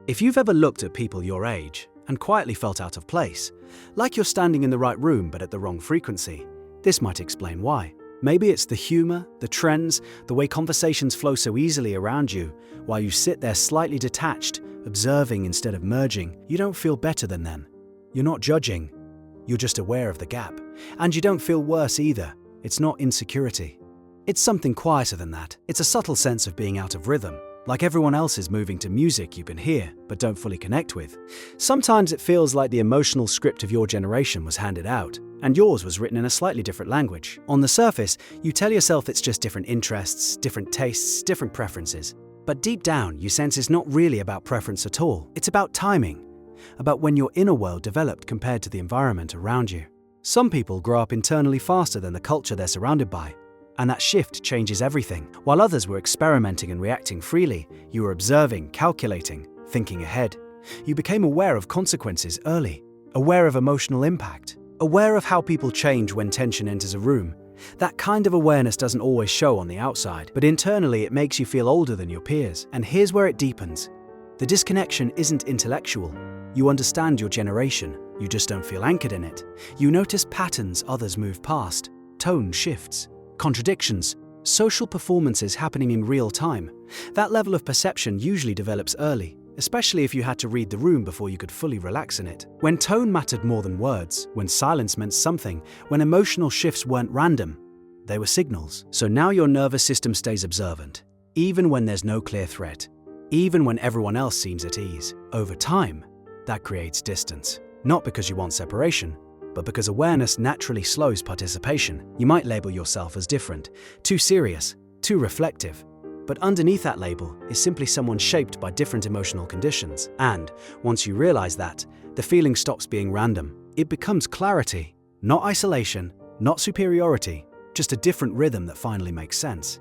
If you've ever looked at people your age and quietly felt out of place, like you're standing in the right room but at the wrong frequency, this might explain why. Maybe it's the humor, the trends, the way conversations flow so easily around you, while you sit there slightly detached, observing instead of merging. You don't feel better than them. You're not judging. You're just aware of the gap. And you don't feel worse either. It's not insecurity. It's something quieter than that. It's a subtle sense of being out of rhythm, like everyone else is moving to music you can hear but don't fully connect with. Sometimes it feels like the emotional script of your generation was handed out, and yours was written in a slightly different language. On the surface, you tell yourself it's just different interests, different tastes, different preferences. But deep down, you sense it's not really about preference at all. It's about timing, about when your inner world developed compared to the environment around you. Some people grow up internally faster than the culture they're surrounded by, and that shift changes everything. While others were experimenting and reacting freely, you were observing, calculating, thinking ahead. You became aware of consequences early, aware of emotional impact, aware of how people change when tension enters a room. That kind of awareness doesn't always show on the outside, but internally it makes you feel older than your peers. And here's where it deepens. The disconnection isn't intellectual. You understand your generation, you just don't feel anchored in it. You notice patterns others move past, tone shifts, contradictions, social performances happening in real time. That level of perception usually develops early, especially if you had to read the room before you could fully relax in it. When tone mattered more than words, when silence meant something, when emotional shifts weren't random, they were signals. So now your nervous system stays observant, even when there's no clear threat, even when everyone else seems at ease. Over time, that creates distance. Not because you want separation, but because awareness naturally slows participation. You might label yourself as different, too serious, too reflective. But underneath that label is simply someone shaped by different emotional conditions. And once you realize that, the feeling stops being random. It becomes clarity, not isolation, not superiority, just a different rhythm that finally makes sense.